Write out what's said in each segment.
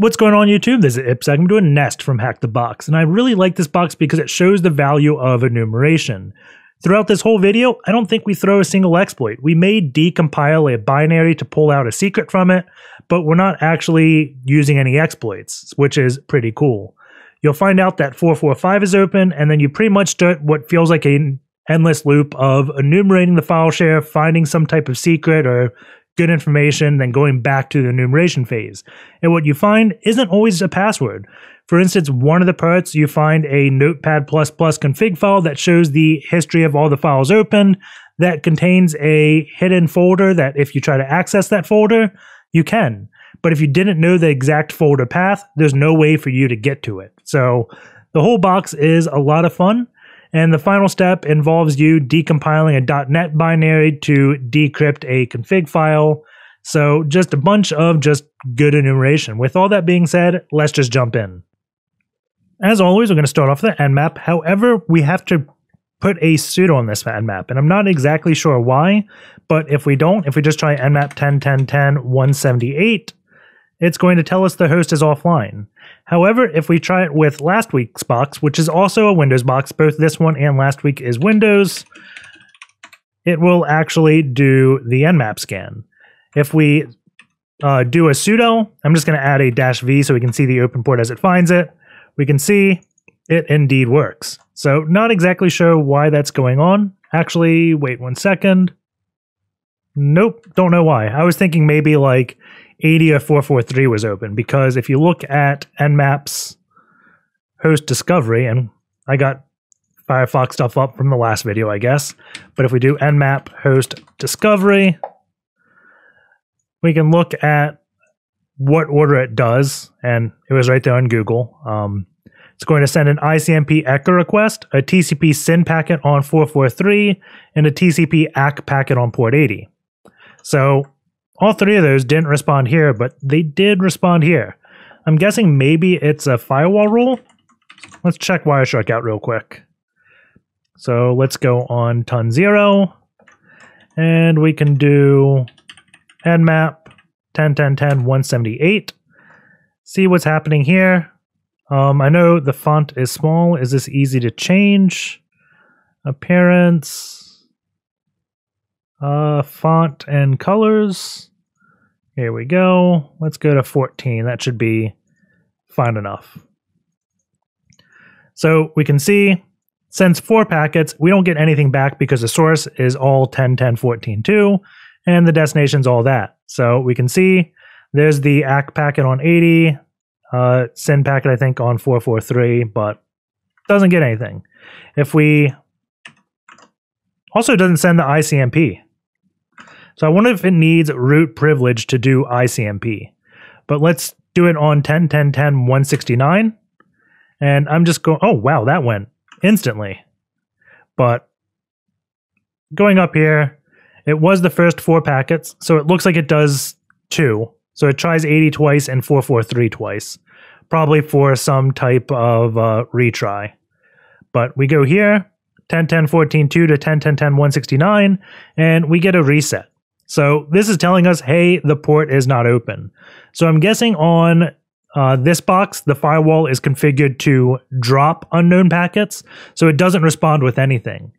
What's going on YouTube? This is IPSec. I'm doing Nest from HackTheBox, and I really like this box because it shows the value of enumeration. Throughout this whole video, I don't think we throw a single exploit. We may decompile a binary to pull out a secret from it, but we're not actually using any exploits, which is pretty cool. You'll find out that 445 is open, and then you pretty much start what feels like an endless loop of enumerating the file share, finding some type of secret or good information, then going back to the enumeration phase. And what you find isn't always a password. For instance, one of the parts, you find a NotepadPlusPlus config file that shows the history of all the files opened, that contains a hidden folder that if you try to access that folder, you can. But if you didn't know the exact folder path, there's no way for you to get to it. So the whole box is a lot of fun. And the final step involves you decompiling a .NET binary to decrypt a config file. So just a bunch of just good enumeration. With all that being said, let's just jump in. As always, we're going to start off with the NMAP. However, we have to put a sudo on this NMAP, and I'm not exactly sure why, but if we just try nmap 10.10.10.178, it's going to tell us the host is offline. However, if we try it with last week's box, which is also a Windows box, both this one and last week is Windows, it will actually do the nmap scan. If we do a sudo, I'm just going to add a -v so we can see the open port as it finds it. We can see it indeed works. So not exactly sure why that's going on. Actually, wait 1 second. Nope, don't know why. I was thinking maybe like 80 or 443 was open, because if you look at Nmap's host discovery, and I got Firefox stuff up from the last video, I guess, but if we do Nmap host discovery, we can look at what order it does, and it was right there on Google. It's going to send an ICMP echo request, a TCP SYN packet on 443, and a TCP ACK packet on port 80. So all three of those didn't respond here, but they did respond here. I'm guessing maybe it's a firewall rule. Let's check Wireshark out real quick. So let's go on ton 0, and we can do nmap 10.10.10.178. See what's happening here. I know the font is small. Is this easy to change? Appearance, font and colors. Here we go. Let's go to 14. That should be fine enough. So we can see, sends 4 packets. We don't get anything back because the source is all 10.10.14.2, and the destination's all that. So we can see there's the ACK packet on 80, SYN packet I think on 443, but doesn't get anything. If we also doesn't send the ICMP. So I wonder if it needs root privilege to do ICMP. But let's do it on 10.10.10.169. And I'm just going, oh wow, that went instantly. But going up here, it was the first 4 packets, so it looks like it does 2. So it tries 80 twice and 443 twice, probably for some type of retry. But we go here, 10.10.14.2 to 10.10.10.169, and we get a reset. So this is telling us, hey, the port is not open. So I'm guessing on this box, the firewall is configured to drop unknown packets, so it doesn't respond with anything.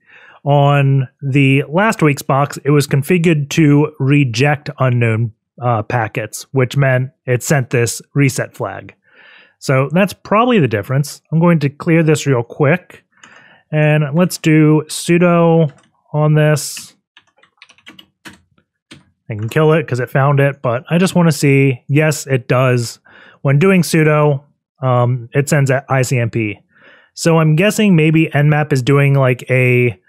On the last week's box, it was configured to reject unknown packets, which meant it sent this reset flag. So that's probably the difference. I'm going to clear this real quick, and let's do sudo on this. I can kill it because it found it, but I just want to see, yes, it does. When doing sudo, it sends that ICMP. So I'm guessing maybe Nmap is doing like a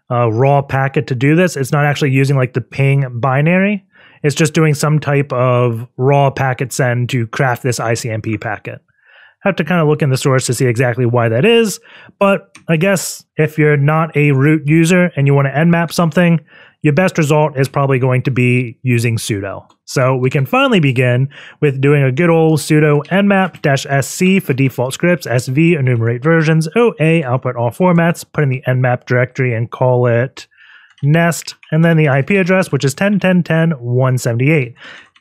raw packet to do this. It's not actually using like the ping binary. It's just doing some type of raw packet send to craft this ICMP packet. Have to kind of look in the source to see exactly why that is, but I guess if you're not a root user and you want to nmap something, your best result is probably going to be using sudo. So we can finally begin with doing a good old sudo nmap-sc for default scripts, sv enumerate versions, oa output all formats, put in the nmap directory and call it nest, and then the IP address, which is 10.10.10.178.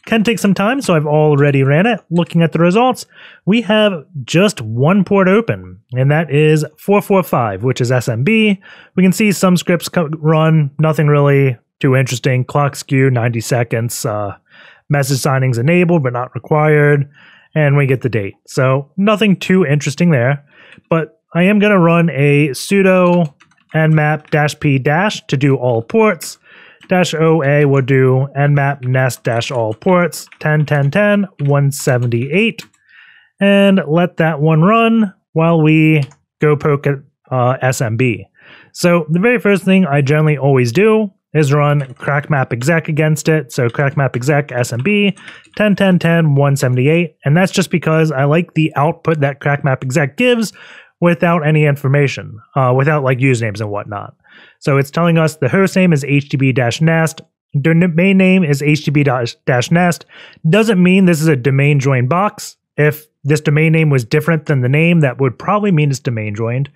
can take some time, so I've already ran it. Looking at the results, we have just one port open, and that is 445, which is SMB. We can see some scripts run, nothing really too interesting. Clock skew, 90 seconds. Message signings enabled, but not required. And we get the date. So nothing too interesting there. But I am going to run a sudo nmap-p- to do all ports. -OA will do nmap nest-all ports 10.10.10.178, and let that one run while we go poke at SMB. So the very first thing I generally always do is run CrackMapExec against it. So CrackMapExec SMB 10.10.10.178, and that's just because I like the output that CrackMapExec gives without any information, without like usernames and whatnot. So it's telling us the host name is HTTP-nest, domain name is HTTP-nest. Doesn't mean this is a domain joined box. If this domain name was different than the name, that would probably mean it's domain joined.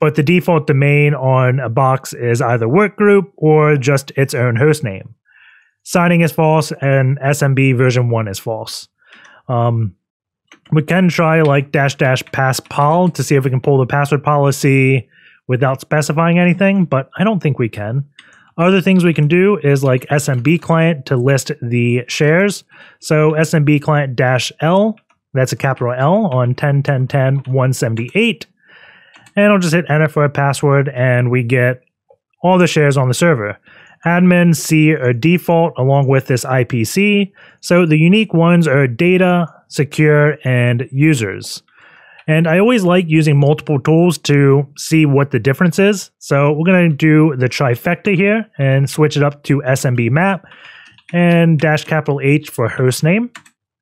But the default domain on a box is either workgroup or just its own host name. Signing is false, and SMB version 1 is false. We can try like --passpol to see if we can pull the password policy without specifying anything, but I don't think we can. Other things we can do is like SMBClient to list the shares. So SMBClient-L, that's a capital L on 10.10.10.178. And I'll just hit enter for a password and we get all the shares on the server. Admin, C are default along with this IPC. So the unique ones are data, secure, and users. And I always like using multiple tools to see what the difference is. So we're going to do the trifecta here and switch it up to SMBMap and -H for hostname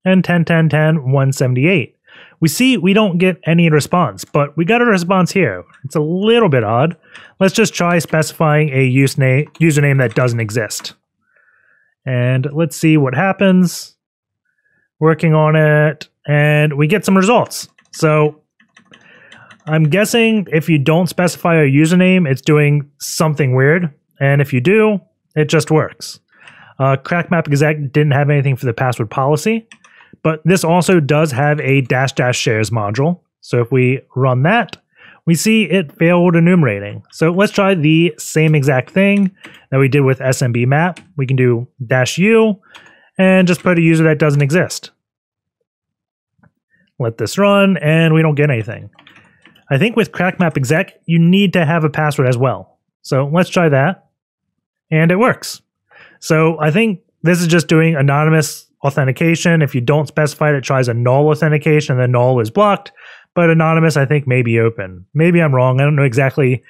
and 10.10.10.178. We see we don't get any response, but we got a response here. It's a little bit odd. Let's just try specifying a username that doesn't exist. And let's see what happens. Working on it, and we get some results. So I'm guessing if you don't specify a username, it's doing something weird. And if you do, it just works. CrackMapExec didn't have anything for the password policy, but this also does have a --shares module. So if we run that, we see it failed enumerating. So let's try the same exact thing that we did with SMBMap. We can do -u and just put a user that doesn't exist. Let this run, and we don't get anything. I think with CrackMapExec, you need to have a password as well. So let's try that, and it works. So I think this is just doing anonymous authentication. If you don't specify it, it tries a null authentication, and the null is blocked. But anonymous, I think, may be open. Maybe I'm wrong. I don't know exactly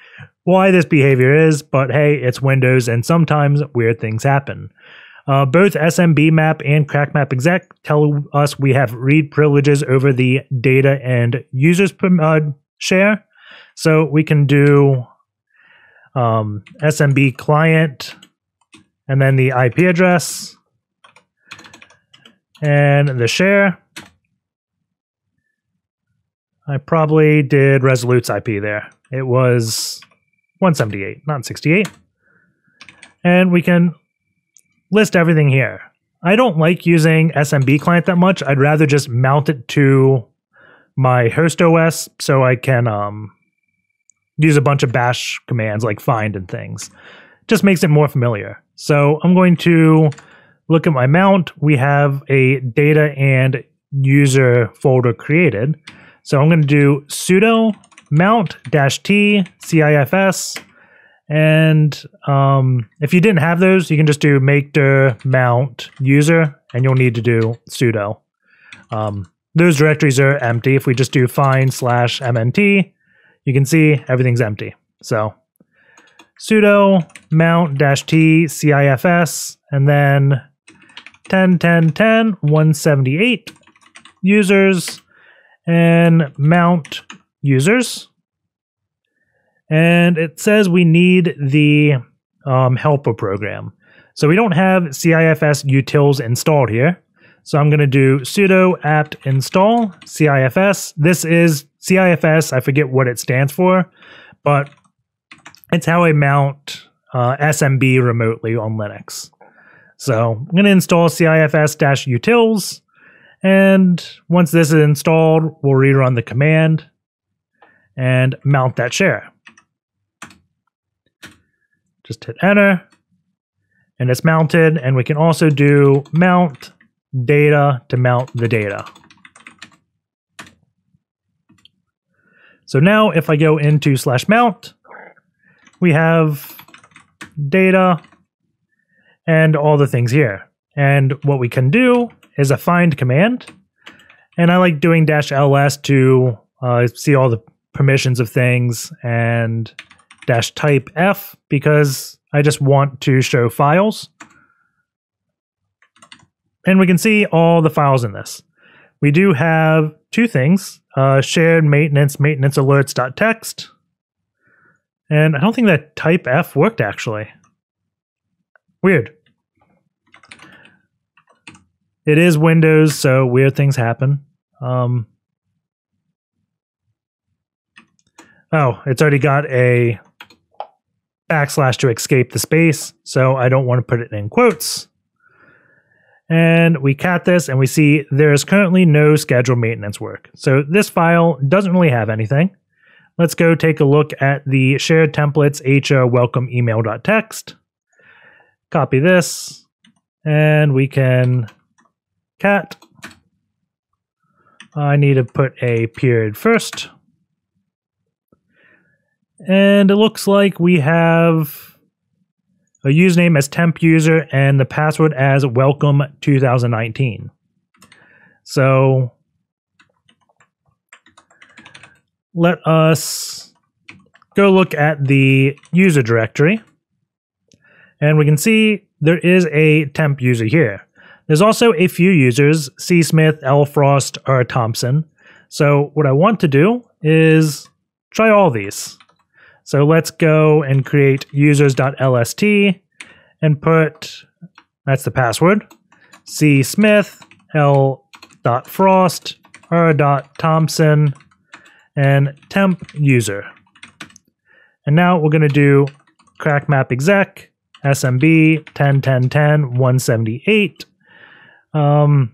why this behavior is, but hey, it's Windows, and sometimes weird things happen. Both SMBMap and CrackMapExec tell us we have read privileges over the data and users share. So we can do SMBClient and then the IP address and the share. I probably did Resolute's IP there. It was 178, not 68. And we can list everything here. I don't like using SMBClient that much. I'd rather just mount it to my host OS so I can use a bunch of bash commands like find and things. Just makes it more familiar. So I'm going to look at my mount. We have a data and user folder created. So I'm going to do sudo mount-t CIFS. And if you didn't have those, you can just do make dir mount user, and you'll need to do sudo. Those directories are empty. If we just do find/mnt, you can see everything's empty. So sudo mount-t CIFS, and then 10.10.10.178 users and mount users. And it says we need the helper program. So we don't have CIFS-Utils installed here. So I'm going to do sudo apt install CIFS. This is CIFS. I forget what it stands for, but it's how I mount SMB remotely on Linux. So I'm going to install CIFS-Utils. And once this is installed, we'll rerun the command and mount that share. Just hit enter. And it's mounted. And we can also do mount data to mount the data. So now if I go into /mount, we have data and all the things here. And what we can do is a find command. And I like doing -ls to see all the permissions of things, and -type F because I just want to show files. And we can see all the files in this. We do have two things, shared maintenance alerts.txt. And I don't think that type F worked actually. Weird. It is Windows, so weird things happen. Oh, it's already got a / to escape the space, so I don't want to put it in quotes. And we cat this and we see there's currently no scheduled maintenance work. So this file doesn't really have anything. Let's go take a look at the shared templates welcome email.txt. Copy this and we can cat. I need to put a period first. And it looks like we have a username as TempUser and the password as welcome 2019. So let us go look at the user directory. And we can see there is a temp user here. There's also a few users, C.SMITH, Lfrost, or Thompson. So what I want to do is try all these. So let's go and create users.lst and put, that's the password, C.SMITH, L.Frost, R.Thompson, and temp user. And now we're going to do CrackMapExec, SMB 10.10.10.178, -u,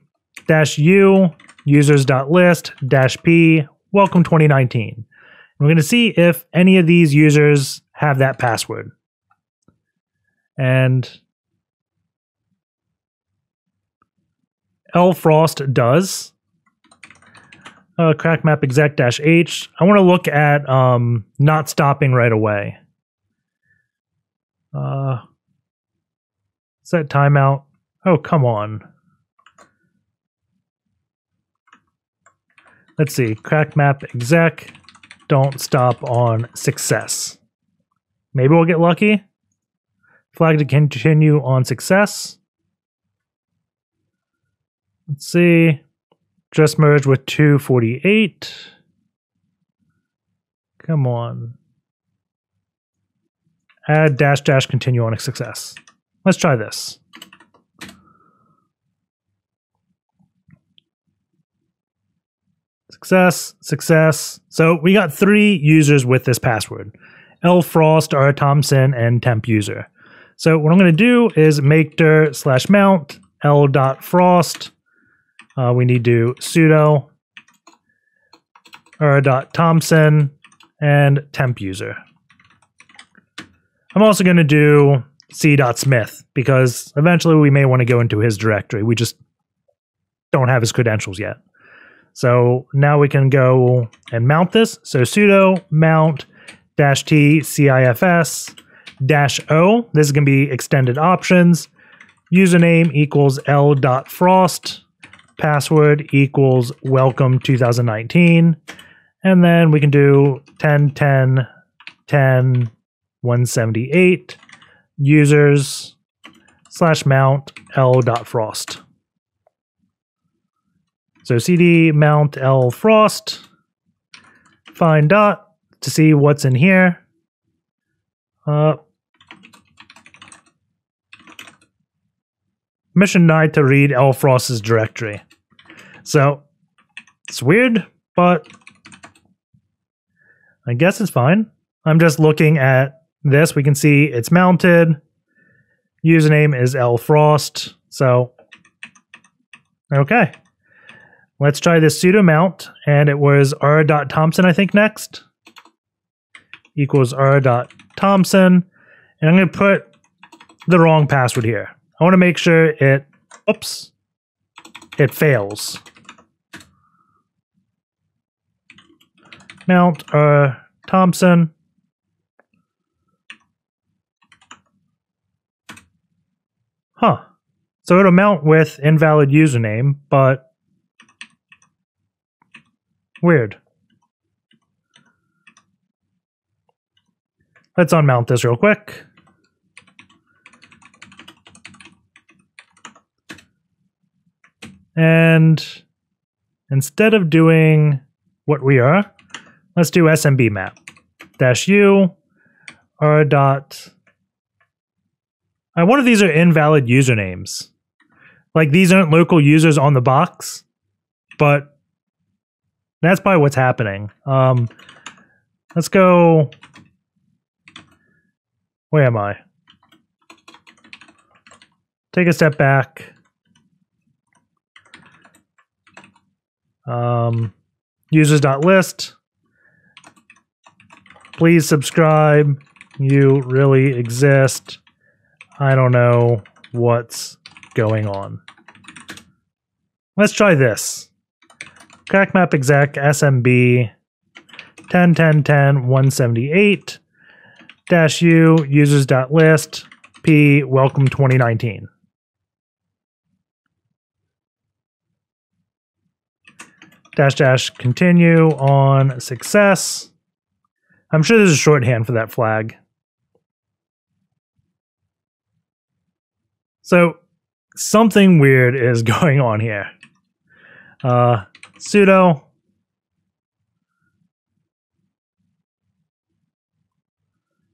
users.list, -p, welcome 2019. We're going to see if any of these users have that password. And Lfrost does. CrackMapExec-h. I want to look at not stopping right away. Set timeout. Oh, come on. Let's see. CrackMapExec. Don't stop on success. Maybe we'll get lucky. Flag to continue on success. Let's see. Just merged with 248. Come on. Add -- continue on a success. Let's try this. Success, success. So we got 3 users with this password. Lfrost, R. Thompson, and temp user. So what I'm going to do is make dir /mount l.frost. We need to sudo r.thompson and temp user. I'm also going to do C.SMITH because eventually we may want to go into his directory. We just don't have his credentials yet. So now we can go and mount this. So sudo mount -t CIFS -o. This is going to be extended options. Username equals l.frost. Password equals welcome 2019. And then we can do 10.10.10.178 users /mount l.frost. So cd mount lfrost, find dot to see what's in here. Permission denied to read Lfrost's directory. So it's weird, but I guess it's fine. I'm just looking at this. We can see it's mounted. Username is lfrost. So, okay. Let's try this sudo mount, and it was r.thompson, I think, next. Equals r.thompson. And I'm going to put the wrong password here. I want to make sure it, oops, it fails. Mount Thompson. Huh. So it'll mount with invalid username, but weird. Let's unmount this real quick. And instead of doing what we are, let's do SMBMap. -u r dot. One of these are invalid usernames. Like, these aren't local users on the box, but that's probably what's happening. Let's go. Where am I? Take a step back. Users.list. Please subscribe. You really exist. I don't know what's going on. Let's try this. CrackMapExec SMB 10.10.10.178 -u users.list p welcome 2019. -- continue on success. I'm sure there's a shorthand for that flag. So something weird is going on here. Sudo.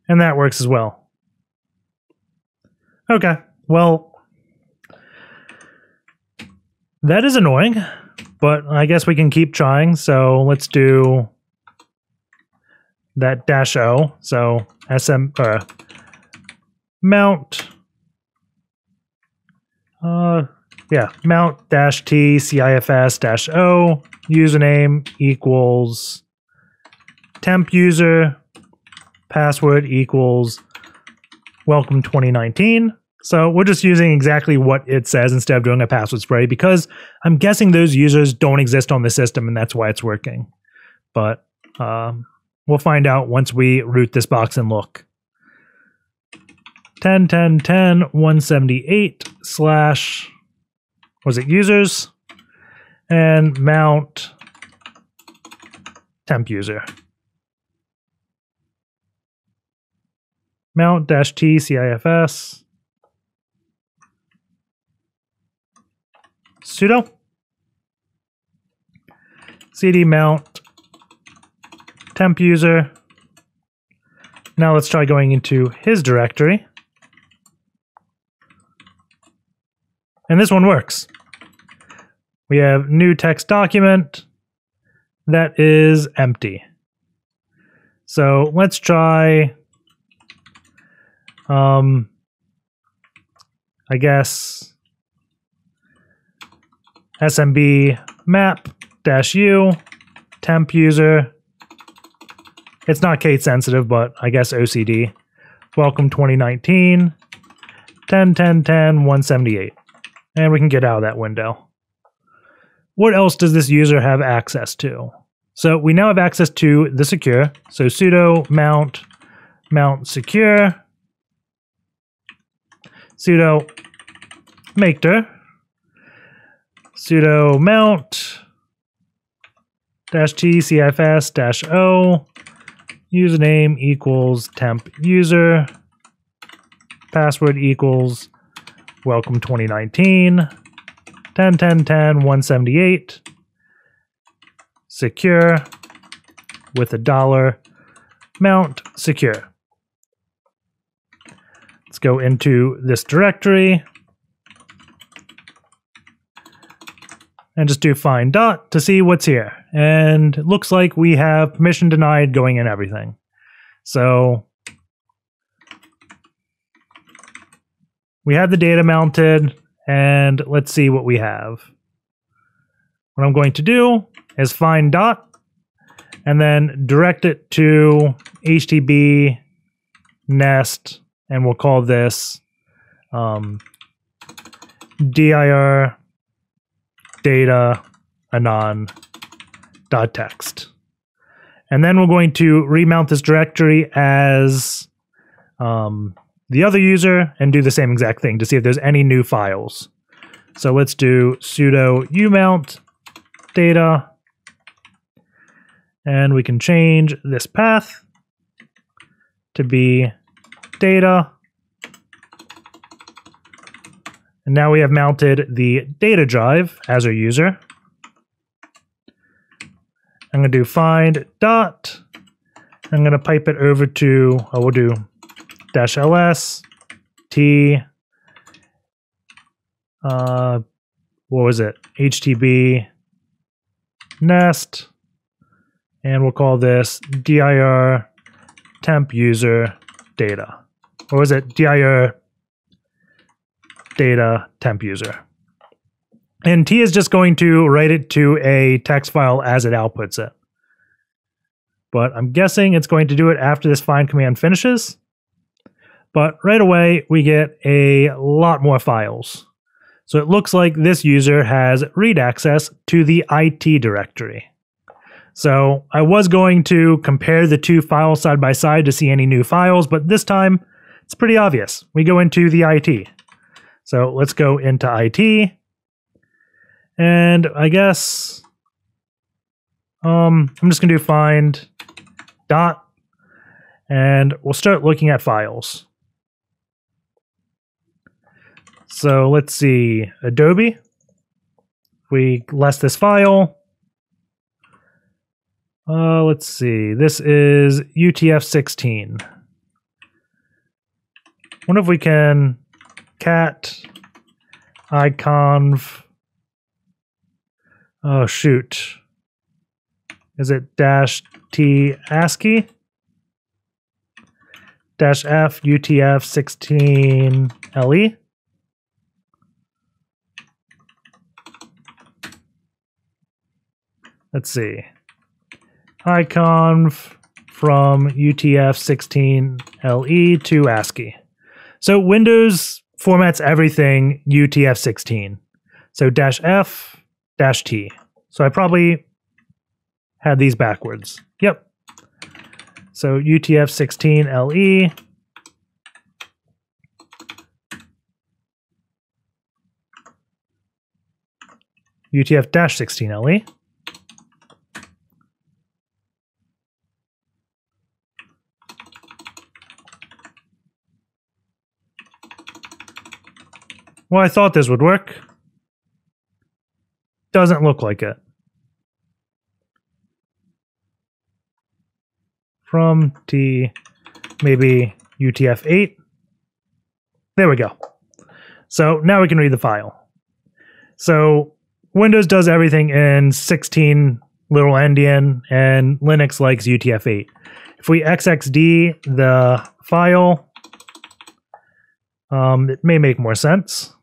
And that works as well. Okay, well, that is annoying, but I guess we can keep trying. So let's do that -o. So mount. Mount -t CIFS-O username equals TempUser, password equals welcome 2019. So we're just using exactly what it says instead of doing a password spray, because I'm guessing those users don't exist on the system and that's why it's working. But we'll find out once we root this box and look. 10.10.10.178 / was it users? And mount TempUser. Mount -t CIFS. Sudo. cd mount TempUser. Now let's try going into his directory. And this one works. We have new text document that is empty. So let's try, I guess, SMBMap -u TempUser. It's not case sensitive, but I guess OCD. Welcome 2019 10.10.10.178. And we can get out of that window. What else does this user have access to? So we now have access to the secure. So sudo mount secure. Sudo makedir. Sudo mount -t CIFS-O. Username equals TempUser. Password equals welcome 2019 10.10.10.178. Secure with $, mount secure. Let's go into this directory and just do find dot to see what's here. And it looks like we have permission denied going in everything. So we have the data mounted, and let's see what we have. What I'm going to do is find dot, and then direct it to HTTP nest, and we'll call this dir data anon.txt. And then we're going to remount this directory as the other user and do the same exact thing to see if there's any new files. So let's do sudo umount data, and we can change this path to be data. And now we have mounted the data drive as our user. I'm going to do find dot. I'm going to pipe it over to, we'll do -ls t, what was it? HTTP nest, and we'll call this dir TempUser data. Or was it dir data TempUser? And T is just going to write it to a text file as it outputs it. But I'm guessing it's going to do it after this find command finishes. But right away, we get a lot more files. So it looks like this user has read access to the IT directory. So I was going to compare the two files side by side to see any new files, but this time it's pretty obvious. We go into the IT. So let's go into IT. And I guess I'm just going to do find dot, and we'll start looking at files. So let's see, Adobe. We list this file. Let's see, this is UTF-16. Wonder if we can cat iconv. Oh shoot. Is it -t ASCII? -f UTF-16 LE? Let's see. Iconv from UTF-16 LE to ASCII. So Windows formats everything UTF-16. So -f -t. So I probably had these backwards. Yep. So UTF-16 LE. UTF-16 LE. Well, I thought this would work. Doesn't look like it. From T, maybe UTF-8. There we go. So now we can read the file. So Windows does everything in 16 little endian, and Linux likes UTF-8. If we xxd the file, it may make more sense.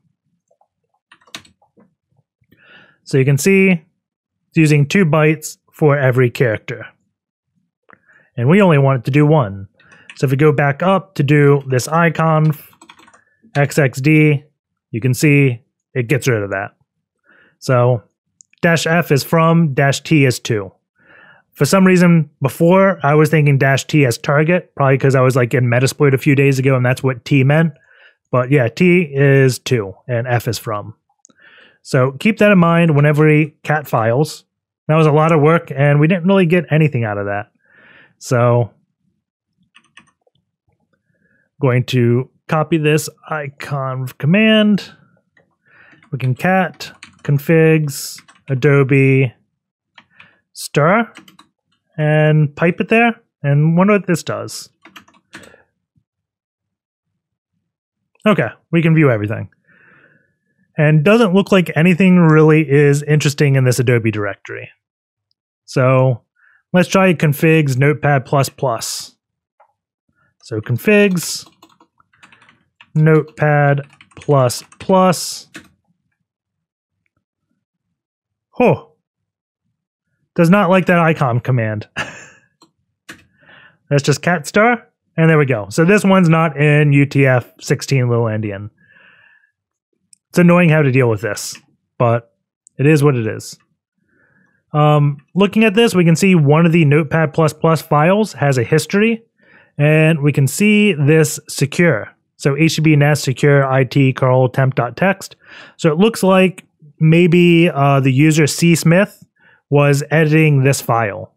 So you can see it's using 2 bytes for every character. And we only want it to do 1. So if we go back up to do this iconv xxd, you can see it gets rid of that. So -f is from, -t is to. For some reason before I was thinking -t as target, probably because I was like in Metasploit a few days ago and that's what T meant. But yeah, T is to and F is from. So keep that in mind whenever we cat files. That was a lot of work and we didn't really get anything out of that. So I'm going to copy this iconv command. We can cat configs adobe stir and pipe it there and wonder what this does. Okay, we can view everything. And doesn't look like anything really is interesting in this Adobe directory. So let's try configs NotepadPlusPlus. So configs NotepadPlusPlus. Oh, does not like that icon command. That's just cat star, and there we go. So this one's not in UTF-16 little endian. It's annoying how to deal with this, but it is what it is. Looking at this, we can see one of the Notepad++ files has a history, and we can see this secure. So HTTP nest secure it curl temp.txt. So it looks like maybe the user C.SMITH was editing this file.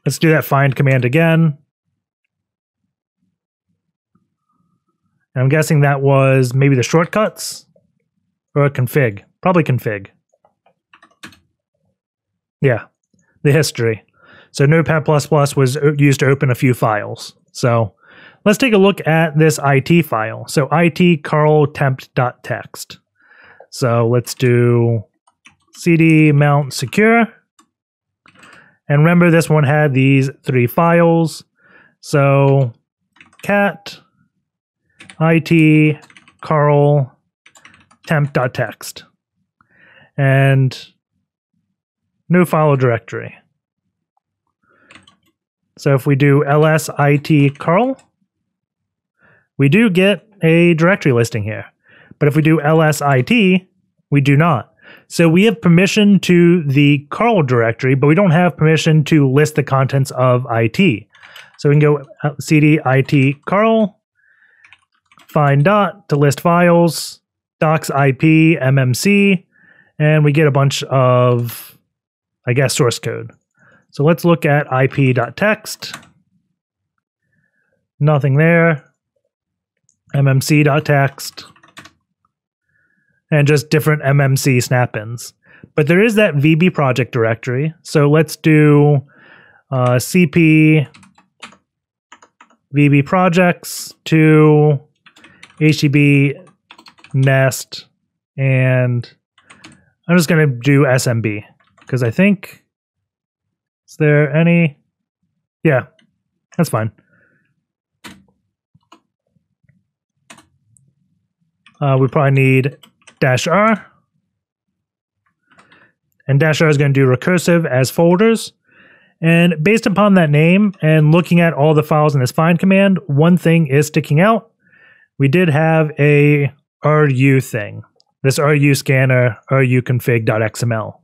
Let's do that find command again. And I'm guessing that was maybe the shortcuts or a config. Probably config. Yeah, the history. So Notepad++ was used to open a few files. So let's take a look at this IT file. So it curl temp.txt. So let's do cd mount secure. And remember, this one had these 3 files. So cat it curl temp.txt. And no file directory. So if we do ls it curl, we do get a directory listing here. But if we do ls it, we do not. So we have permission to the curl directory, but we don't have permission to list the contents of it. So we can go cd it curl, find dot to list files, docs ip mmc, and we get a bunch of, I guess, source code. So let's look at ip.txt. Nothing there. mmc.txt. And just different MMC snap-ins. But there is that VB project directory. So let's do cp VB projects to HTTP nest, and I'm just going to do SMB because I think, is there any? Yeah, that's fine. We probably need -r, and -r is going to do recursive as folders. And based upon that name and looking at all the files in this find command, one thing is sticking out. We did have a RU thing, this RUScanner ruconfig.xml.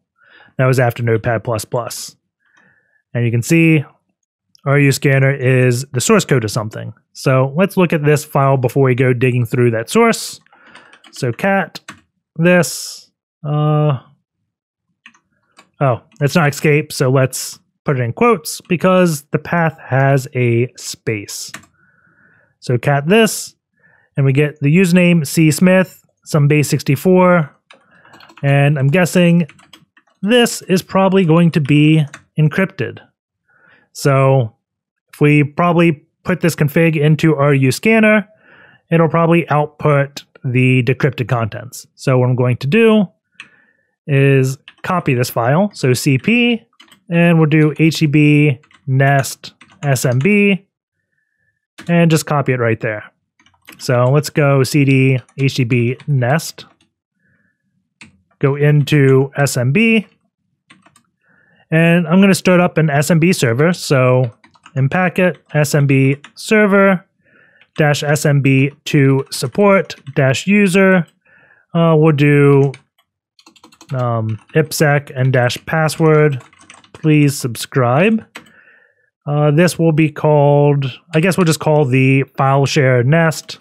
That was after Notepad++. And you can see RUScanner is the source code of something. So let's look at this file before we go digging through that source. So cat this, oh, it's not escape, so let's put it in quotes because the path has a space. So cat this, and we get the username C.SMITH, some base 64, and I'm guessing this is probably going to be encrypted. So if we probably put this config into RUScanner, it'll probably output the decrypted contents. So what I'm going to do is copy this file. So cp, and we'll do HTTP nest SMB, and just copy it right there. So let's go cd HTTP nest, go into SMB, and I'm going to start up an SMB server. So in packet SMB server -SMB to support -user. We'll do IPsec and -password. Please subscribe. This will be called, I guess we'll just call the file share nest.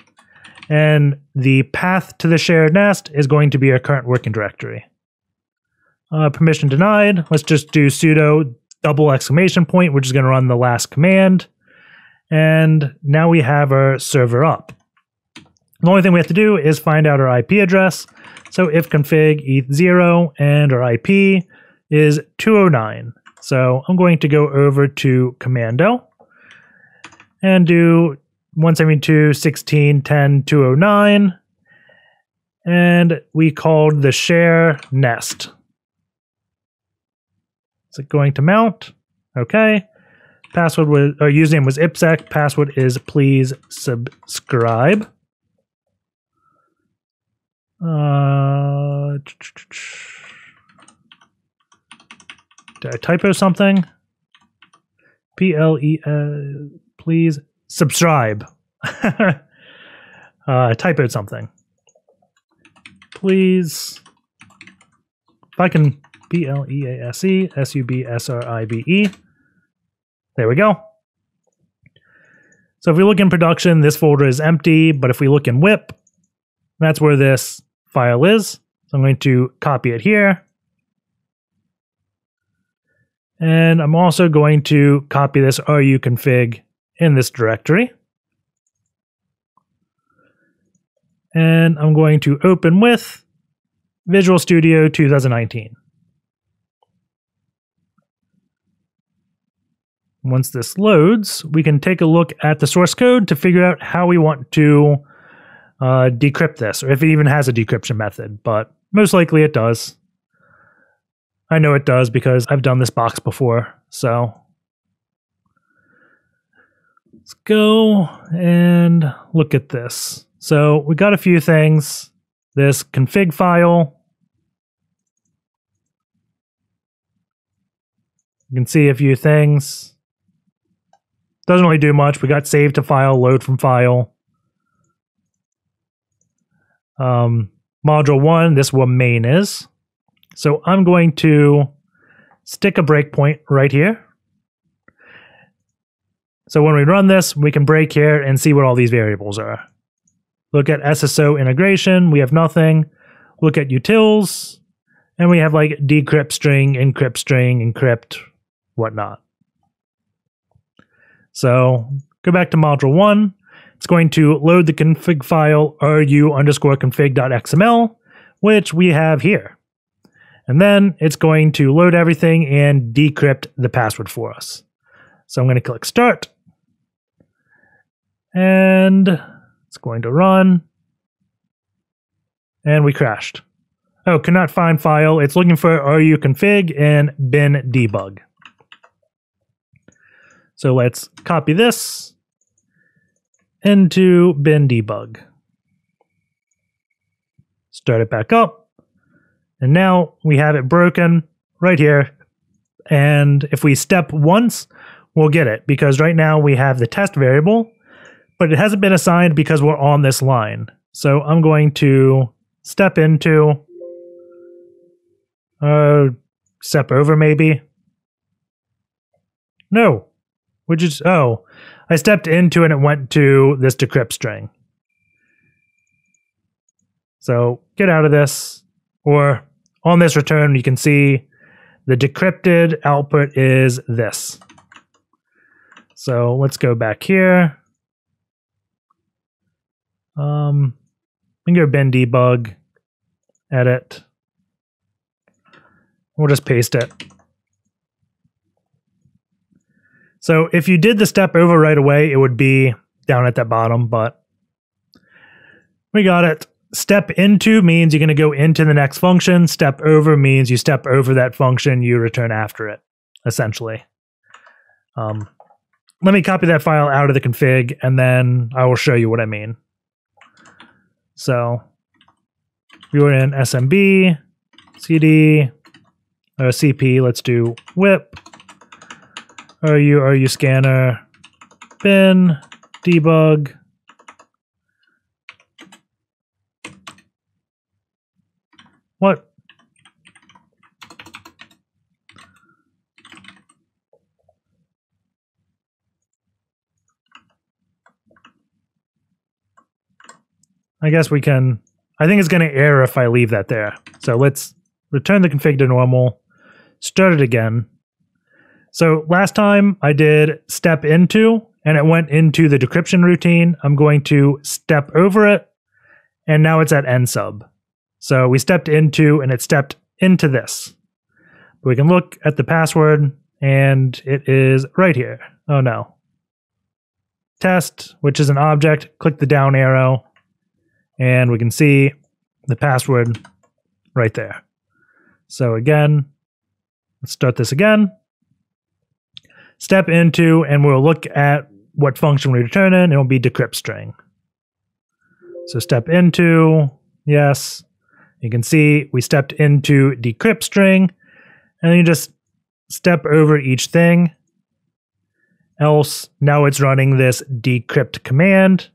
And the path to the shared nest is going to be our current working directory. Permission denied. Let's just do sudo !! which is going to run the last command. And now we have our server up. The only thing we have to do is find out our IP address. So if config eth0 and our IP is 209. So I'm going to go over to commando and do 172.16.10.209. And we called the share nest. Is it going to mount? Okay. Password was, or username was IPsec. Password is please subscribe. Did I typo something? Please subscribe. I typoed something. Please, if I can, PLEASE, there we go. So if we look in production, this folder is empty, but if we look in WIP, that's where this file is. So I'm going to copy it here. And I'm also going to copy this RUconfig in this directory. And I'm going to open with Visual Studio 2019. Once this loads, we can take a look at the source code to figure out how we want to decrypt this, or if it even has a decryption method, but most likely it does. I know it does because I've done this box before, so let's go and look at this. So we got a few things. This config file. You can see a few things. Doesn't really do much. We got save to file, load from file. Module 1, this is what main is. So I'm going to stick a breakpoint right here. So when we run this, we can break here and see what all these variables are. Look at SSO integration, we have nothing. Look at utils, and we have like decrypt string, encrypt, whatnot. So go back to module 1. It's going to load the config file ru_config.xml, which we have here. And then it's going to load everything and decrypt the password for us. So I'm going to click start. And it's going to run. And we crashed. Oh, cannot find file. It's looking for ruconfig and bin debug. So let's copy this into bin debug. Start it back up. And now we have it broken right here. And if we step once, we'll get it. Because right now we have the test variable, but it hasn't been assigned because we're on this line. So I'm going to step into, step over maybe. No, which is, oh, I stepped into and it went to this decrypt string. So get out of this. Or on this return, you can see the decrypted output is this. So let's go back here. We can go bin debug, edit. We'll just paste it. So if you did the step over right away, it would be down at that bottom, but we got it. Step into means you're going to go into the next function. Step over means you step over that function, you return after it, essentially. Let me copy that file out of the config, and then I will show you what I mean. So we were in SMB, CD, CP, let's do whip, RUScanner, bin, debug, what? I guess we can, I think it's going to error if I leave that there. So let's return the config to normal, start it again. So last time I did step into and it went into the decryption routine. I'm going to step over it and now it's at nsub. So we stepped into and it stepped into this. We can look at the password and it is right here. Oh no. Test, which is an object, click the down arrow and we can see the password right there. So again, let's start this again. Step into and we'll look at what function we return in. It will be decrypt string. So step into, yes. You can see we stepped into decrypt string, and then you just step over each thing. Else, now it's running this decrypt command.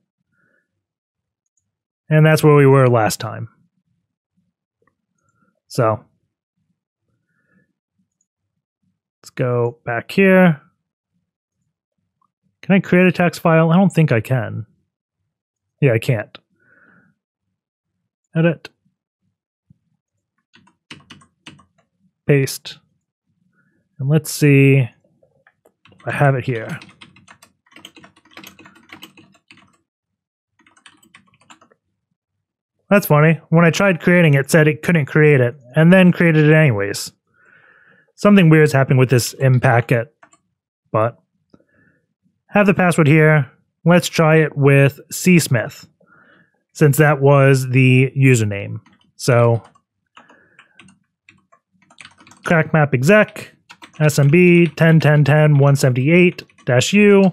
And that's where we were last time. So let's go back here. Can I create a text file? I don't think I can. Yeah, I can't. Edit. Paste. And let's see. I have it here. That's funny. When I tried creating it, it said it couldn't create it, and then created it anyways. Something weird is happening with this packet, but have the password here. Let's try it with C.SMITH, since that was the username. So CrackMapExec, SMB 10.10.10.178-U,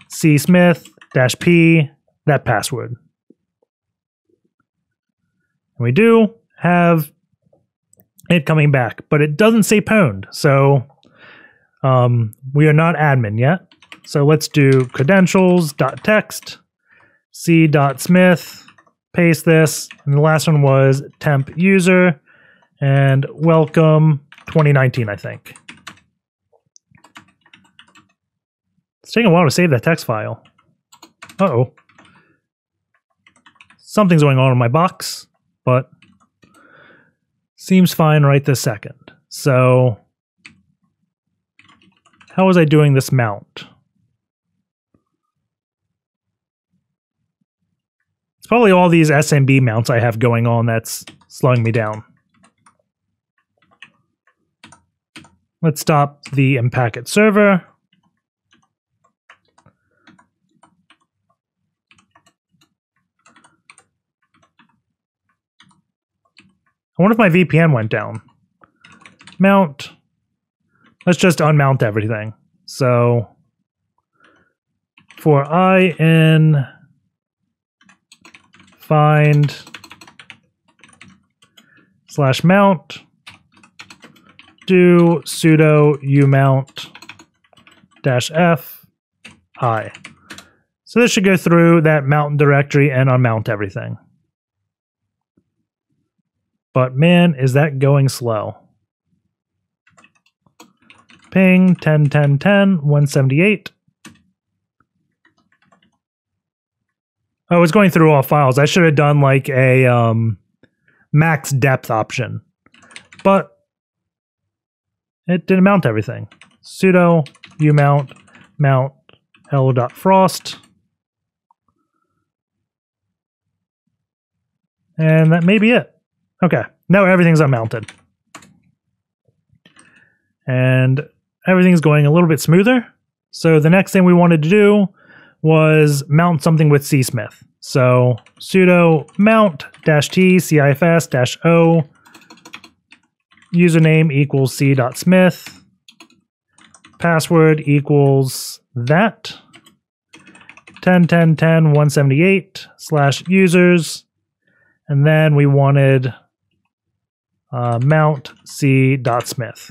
C.SMITH-P, that password. And we do have it coming back, but it doesn't say pwned, so we are not admin yet. So let's do credentials.text, c.smith, paste this, and the last one was TempUser, and welcome 2019, I think. It's taking a while to save that text file. Uh-oh. Something's going on in my box, but seems fine right this second. So how was I doing this mount? It's probably all these SMB mounts I have going on that's slowing me down. Let's stop the packet server. I wonder if my VPN went down. Mount. Let's just unmount everything. So for in find /mount, do sudo umount -f I. So this should go through that mount directory and unmount everything. But man, is that going slow. Ping 10.10.10.178. Oh, it's going through all files. I should have done like a max depth option. But it didn't mount everything. Sudo umount mount hello.frost. And that may be it. Okay, now everything's unmounted. And everything's going a little bit smoother. So the next thing we wanted to do was mount something with C.SMITH. So sudo mount -t CIFS-O username equals c.smith, password equals that 10.10.10.178/users, and then we wanted mount c.smith.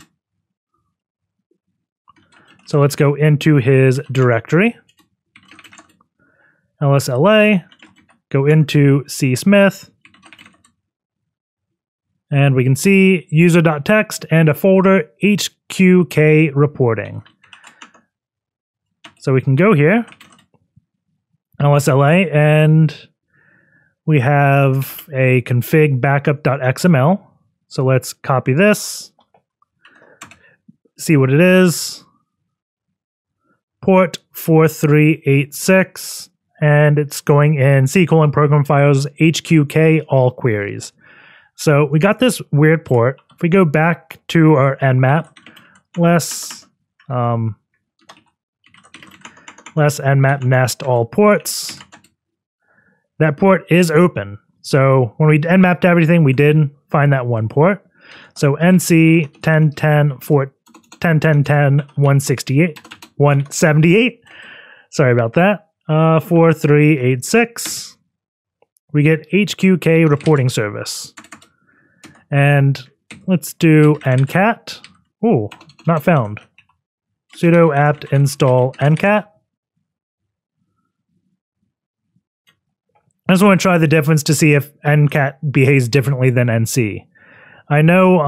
So let's go into his directory, lsla, go into C.SMITH, and we can see user.txt and a folder HQK reporting. So we can go here, lsla, and we have a config backup.xml. So let's copy this, see what it is. Port 4386, and it's going in C:\program files HQK all queries. So we got this weird port. If we go back to our NMAP, less NMAP nest all ports. That port is open. So when we nmapped everything, we did find that one port. So NC 10.10.10.178. Sorry about that. 4386. We get HQK reporting service. And let's do NCAT. Ooh, not found. Sudo apt install NCAT. I just want to try the difference to see if NCAT behaves differently than NC. I know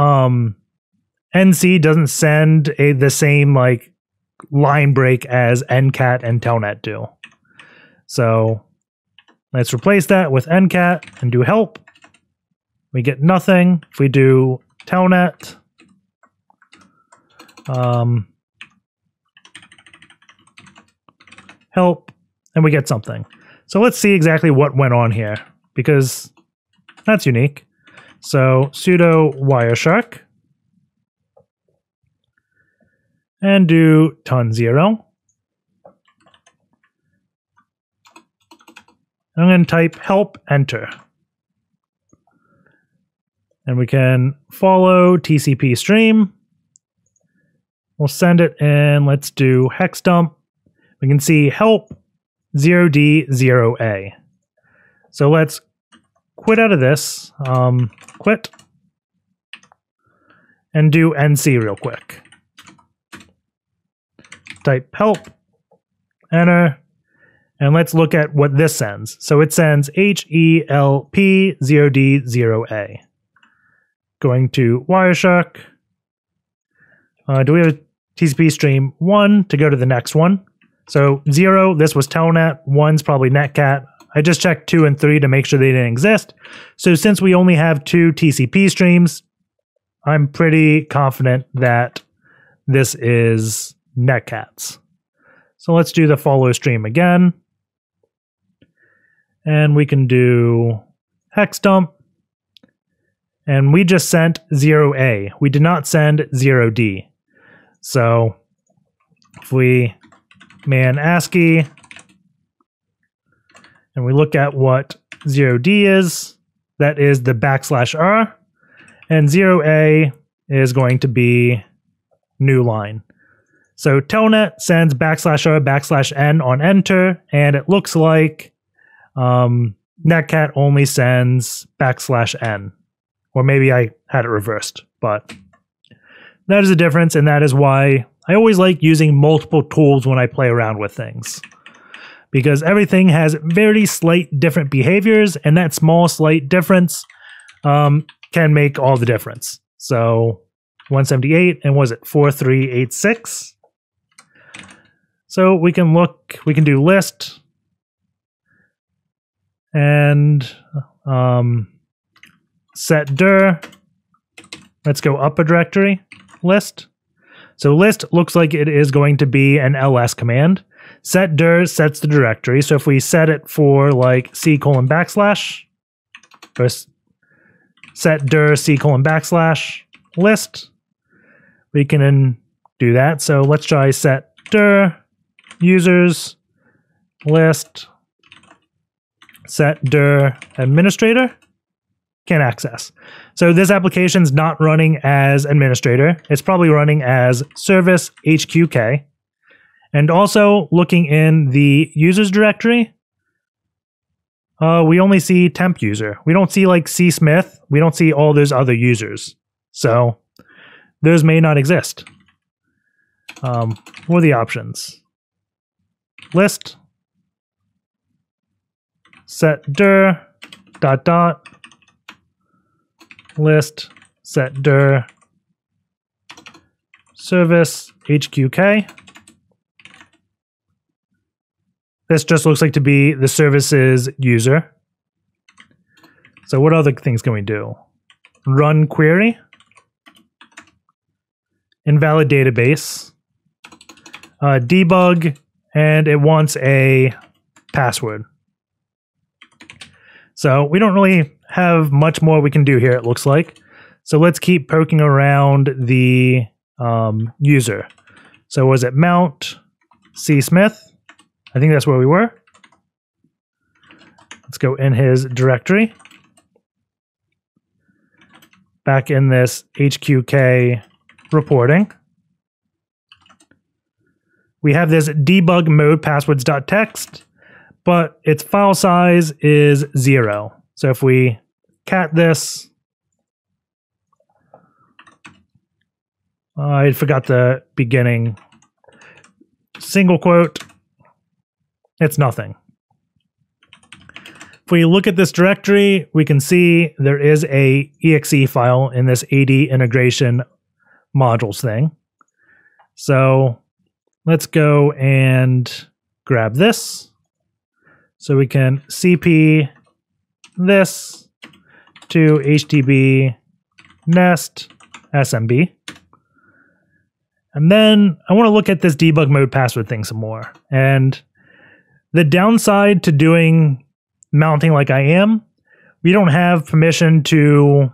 NC doesn't send the same like line break as NCAT and TELNET do. So let's replace that with NCAT and do help. We get nothing. If we do TELNET, help, and we get something. So let's see exactly what went on here, because that's unique. So sudo Wireshark and do ton0. I'm going to type help enter. And we can follow TCP stream. We'll send it in. Let's do hex dump. We can see help 0D 0A. So let's quit out of this. Quit. And do NC real quick. Type help, enter, and let's look at what this sends. So it sends HELP 0D 0A. Going to Wireshark. Do we have a TCP stream 1 to go to the next one? So 0, this was Telnet, 1's probably NetCat. I just checked 2 and 3 to make sure they didn't exist. So since we only have 2 TCP streams, I'm pretty confident that this is NetCats. So let's do the follow stream again. And we can do hex dump. And we just sent 0A. We did not send 0D. So if we man ASCII and we look at what 0D is, that is the \r, and 0A is going to be new line. So Telnet sends \r/n on enter, and it looks like NetCat only sends \n. Or maybe I had it reversed, but that is a difference, and that is why I always like using multiple tools when I play around with things. Because everything has very slight different behaviors, and that small slight difference can make all the difference. So 178, and was it 4386? So we can look, we can do list, and set dir. Let's go up a directory, list. So list looks like it is going to be an ls command. Set dir sets the directory. So if we set it for like c:\\, or set dir c:\\, list, we can do that. So let's try set dir users list set dir administrator. Can't access. So this application's not running as administrator. It's probably running as service HQK. And also looking in the users directory, we only see TempUser. We don't see like C.SMITH. We don't see all those other users. So those may not exist. What are the options? List set dir ... list set dir service HQK. This just looks like to be the services user. So what other things can we do? Run query, invalid database, debug, and it wants a password. So we don't really have much more we can do here, it looks like. So let's keep poking around the user. So was it mount C.SMITH? I think that's where we were. Let's go in his directory. Back in this HQK reporting. We have this debug mode passwords.txt, but its file size is 0. So if we cat this, I forgot the beginning single quote. It's nothing. If we look at this directory, we can see there is a exe file in this AD integration modules thing. So let's go and grab this. So we can cp this to HTTP nest SMB. And then I want to look at this debug mode password thing some more. And the downside to doing mounting like I am, we don't have permission to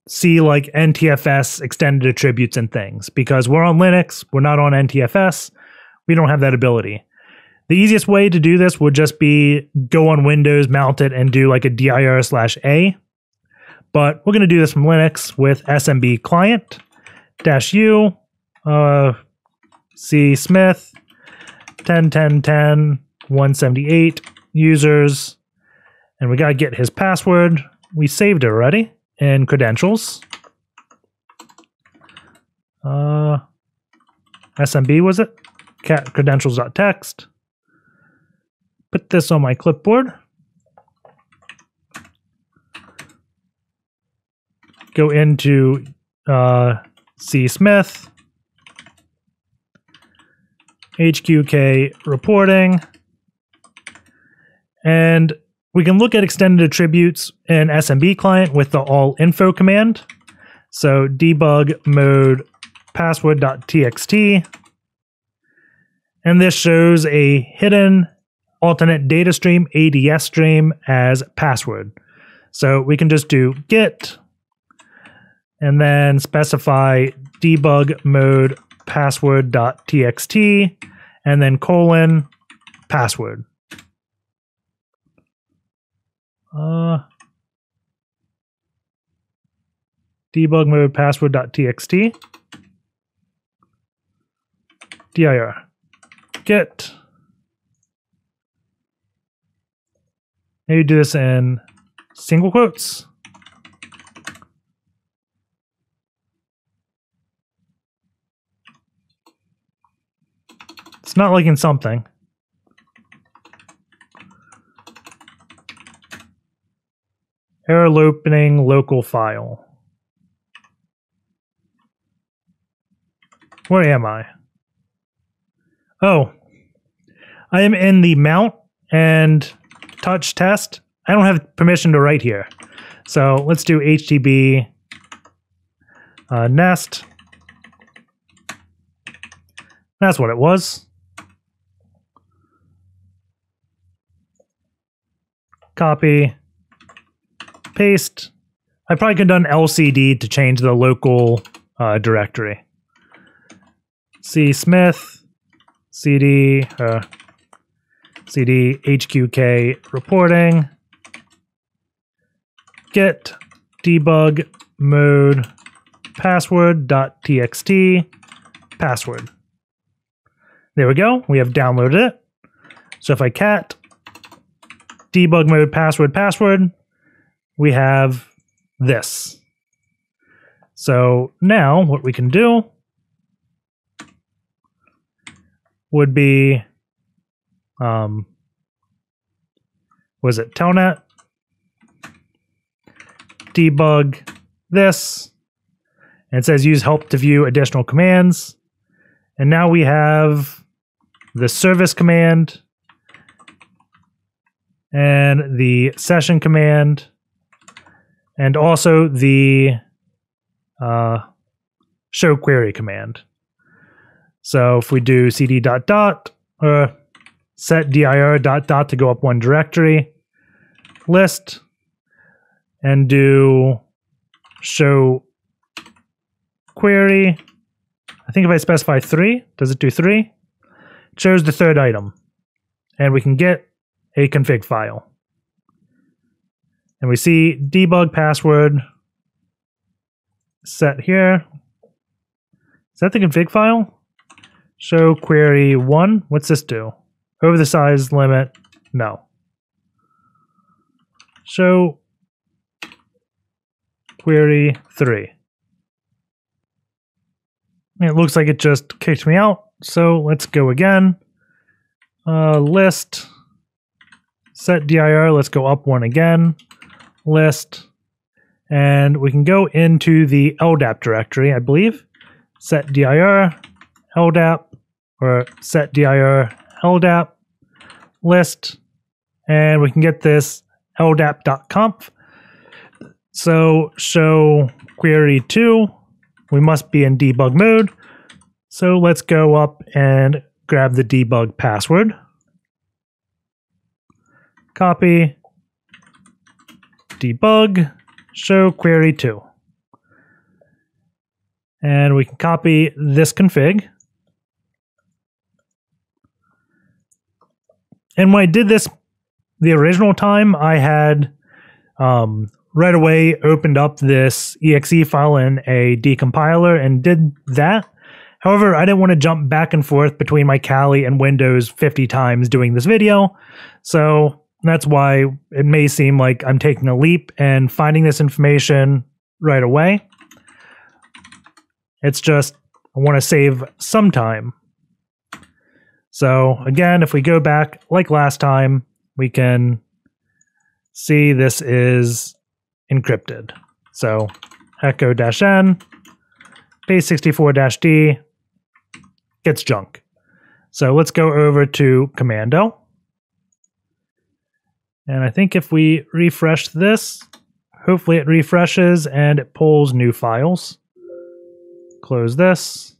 see like NTFS extended attributes and things because we're on Linux, we're not on NTFS, we don't have that ability. The easiest way to do this would just be go on Windows, mount it, and do like a dir/a. But we're going to do this from Linux with SMBClient -u C.SMITH 10.10.10.178 users, and we got to get his password. We saved it already in credentials. SMB was it? Cat credentials.txt. Put this on my clipboard. Go into C.SMITH, HqK reporting, and we can look at extended attributes in SMBClient with the allinfo command. So debug mode password.txt, and this shows a hidden alternate data stream, ADS stream, as password. So we can just do git and then specify debug mode password.txt and then colon password. Debug mode password.txt dir git. Maybe do this in single quotes. It's not liking something. Error opening local file. Where am I? Oh, I am in the mount and touch test. I don't have permission to write here. So let's do HTTP nest. That's what it was. Copy, paste. I probably could have done LCD to change the local directory. C.SMITH, CD, CD HqK reporting, get debug mode password.txt password. There we go. We have downloaded it. So if I cat debug mode password, we have this. So now what we can do would be, was it TELNET? Debug this. And it says use help to view additional commands. And now we have the service command and the session command and also the show query command. So if we do cd ... or set dir ... to go up one directory, list, and do show query. I think if I specify 3, does it do 3? It shows the third item. And we can get a config file. And we see debug password set here. Is that the config file? Show query 1. What's this do? Over the size limit? No. Show query 3. It looks like it just kicked me out. So let's go again. List, set dir, let's go up one again. List, and we can go into the LDAP directory, I believe. Set dir, LDAP, or set dir, LDAP, list, and we can get this LDAP.conf. So show query 2, we must be in debug mode. So let's go up and grab the debug password. Copy, debug, show query 2. And we can copy this config. And when I did this the original time, I had right away opened up this exe file in a decompiler and did that. However, I didn't want to jump back and forth between my Kali and Windows 50 times doing this video. So that's why it may seem like I'm taking a leap and finding this information right away. It's just, I want to save some time. So again, if we go back like last time, we can see this is encrypted. So echo-n, base64-d gets junk. So let's go over to commando. And I think if we refresh this, hopefully it refreshes and it pulls new files. Close this.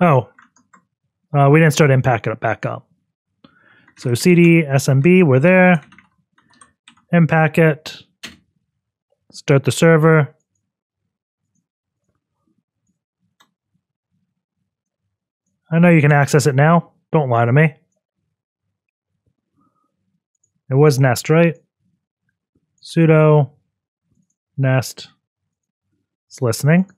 Oh, we didn't start unpacking it back up. So cd SMB, we're there. Unpack it. Start the server. I know you can access it now. Don't lie to me. It was nest, right? Sudo nest. It's listening.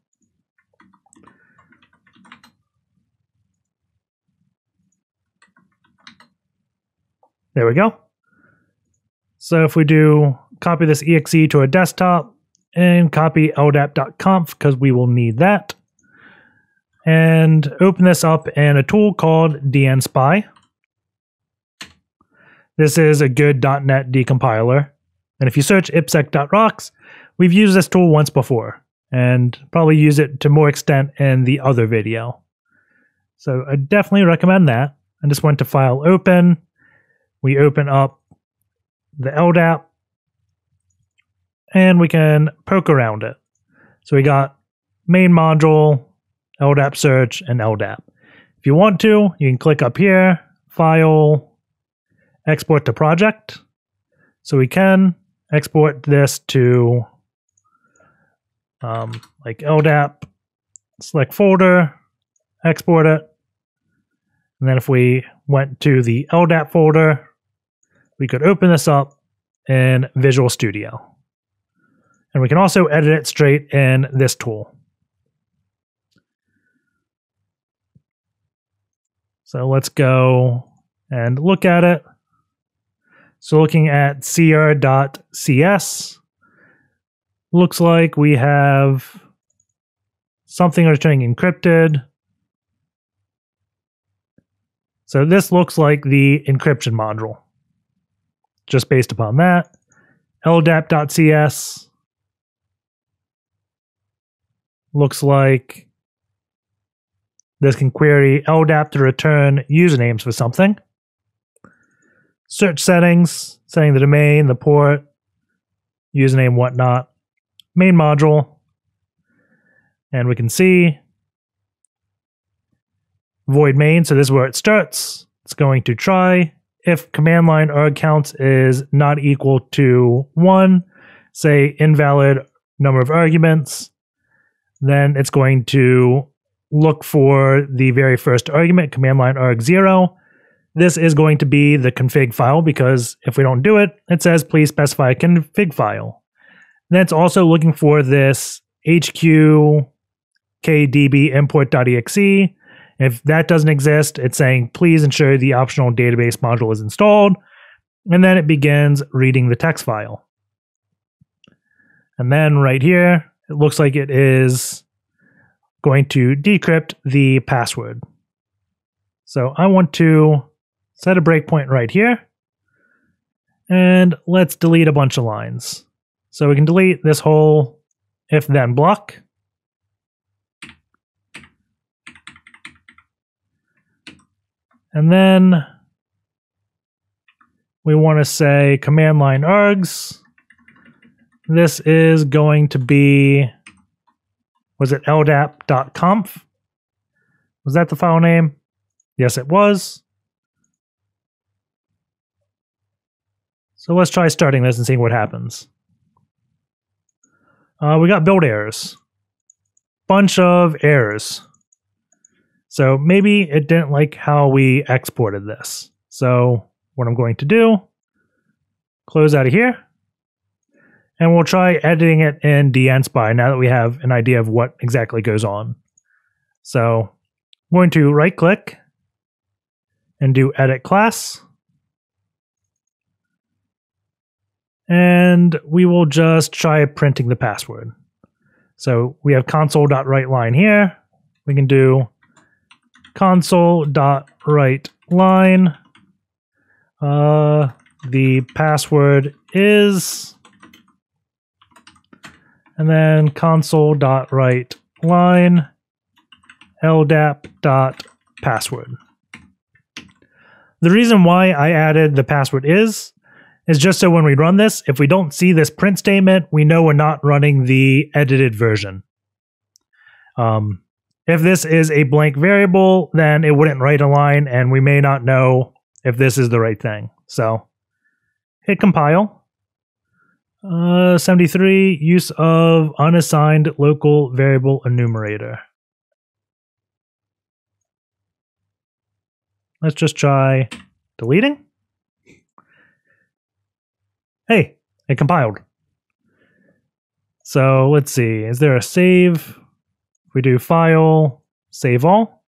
There we go. So if we do copy this exe to a desktop and copy LDAP.conf because we will need that. And open this up in a tool called DNSPY. This is a good .NET decompiler. And if you search ipsec.rocks, we've used this tool once before and probably use it to more extent in the other video. So I definitely recommend that. I just went to File Open. We open up the LDAP and we can poke around it. So we got main module, LDAP search, and LDAP. If you want to, you can click up here, File, Export to Project. So we can export this to like LDAP, select folder, export it. And then if we went to the LDAP folder, we could open this up in Visual Studio. And we can also edit it straight in this tool. So let's go and look at it. So looking at cr.cs, looks like we have something returning encrypted. So this looks like the encryption module. Just based upon that, LDAP.cs looks like this can query LDAP to return usernames for something. Search settings, setting the domain, the port, username, whatnot. Main module. And we can see void main, so this is where it starts. It's going to try if command line arg counts is not equal to 1, say invalid number of arguments, then it's going to look for the very first argument, command line arg 0. This is going to be the config file because if we don't do it, it says please specify a config file. Then it's also looking for this HqkLdap import.exe. If that doesn't exist, it's saying, please ensure the optional database module is installed. And then it begins reading the text file. And then right here, it looks like it is going to decrypt the password. So I want to set a breakpoint right here. And let's delete a bunch of lines. So we can delete this whole if-then block. And then we want to say command line args. This is going to be, was it LDAP.conf? Was that the file name? Yes, it was. So let's try starting this and seeing what happens. We got build errors. Bunch of errors. So maybe it didn't like how we exported this. So what I'm going to do, close out of here. And we'll try editing it in DNSPY now that we have an idea of what exactly goes on. So I'm going to right click and do edit class. And we will just try printing the password. So we have console.writeLine here. We can do console.writeLine. The password is, and then console.writeLine LDAP.Password. The reason why I added the password is just so when we run this, if we don't see this print statement, we know we're not running the edited version. If this is a blank variable, then it wouldn't write a line, and we may not know if this is the right thing. So hit compile. 73, use of unassigned local variable enumerator. Let's just try deleting. Hey, it compiled. So let's see, is there a save? If we do file, save all.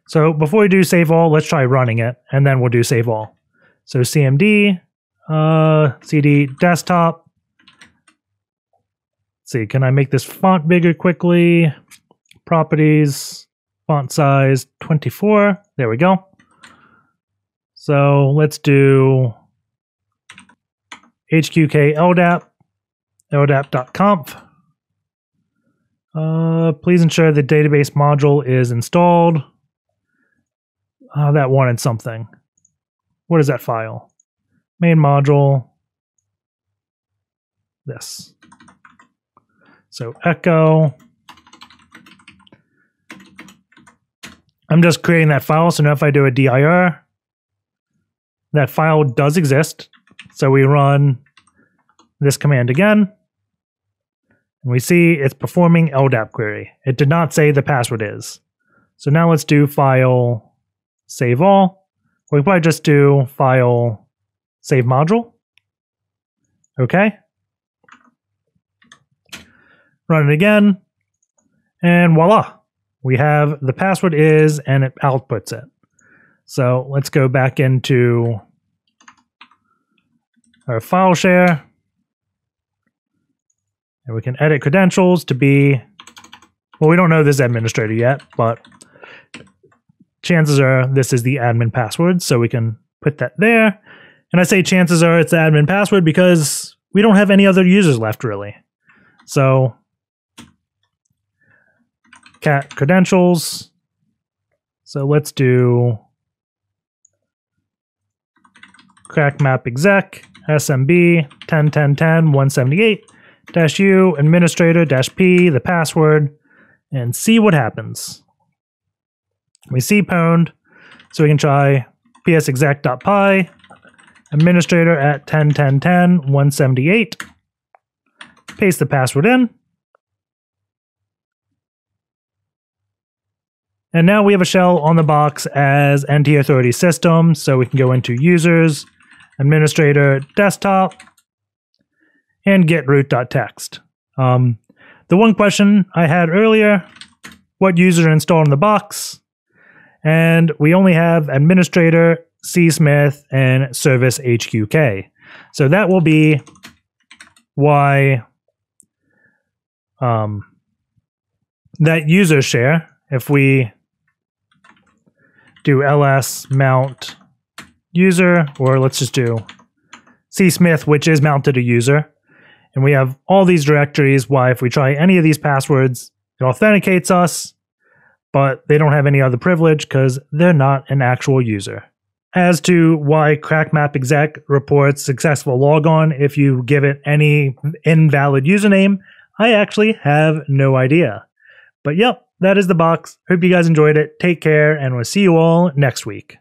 So before we do save all, let's try running it, and then we'll do save all. So cmd, cd desktop. Let's see, can I make this font bigger quickly? Properties, font size 24. There we go. So let's do HqkLdap, LDAP.conf. Please ensure the database module is installed. That wanted something. What is that file? Main module. This. So echo. I'm just creating that file, so now if I do a dir, that file does exist. So we run this command again, and we see it's performing LDAP query. It did not say the password is. So now let's do file, save all. We can probably just do file, save module. Okay. Run it again, and voila. We have the password is, and it outputs it. So let's go back into our file share, and we can edit credentials to be, well, we don't know this administrator yet, but chances are this is the admin password, so we can put that there. And I say chances are it's the admin password because we don't have any other users left really. So cat credentials. So let's do CrackMapExec SMB 10.10.10.178-U administrator-P the password, and see what happens. We see pwned, so we can try psexec.py administrator at 10.10.10.178. Paste the password in. And now we have a shell on the box as NT-authority system, so we can go into users, administrator, desktop, and get root.txt. The one question I had earlier, what user installed in the box? And we only have administrator, C.SMITH, and service HqK. So that will be why that user share, if we do ls mount user, or let's just do C.SMITH, which is mounted to user, and we have all these directories. Why, if we try any of these passwords, it authenticates us, but they don't have any other privilege because they're not an actual user. As to why CrackMapExec reports successful logon if you give it any invalid username, I actually have no idea. But yep, that is the box. Hope you guys enjoyed it. Take care, and we'll see you all next week.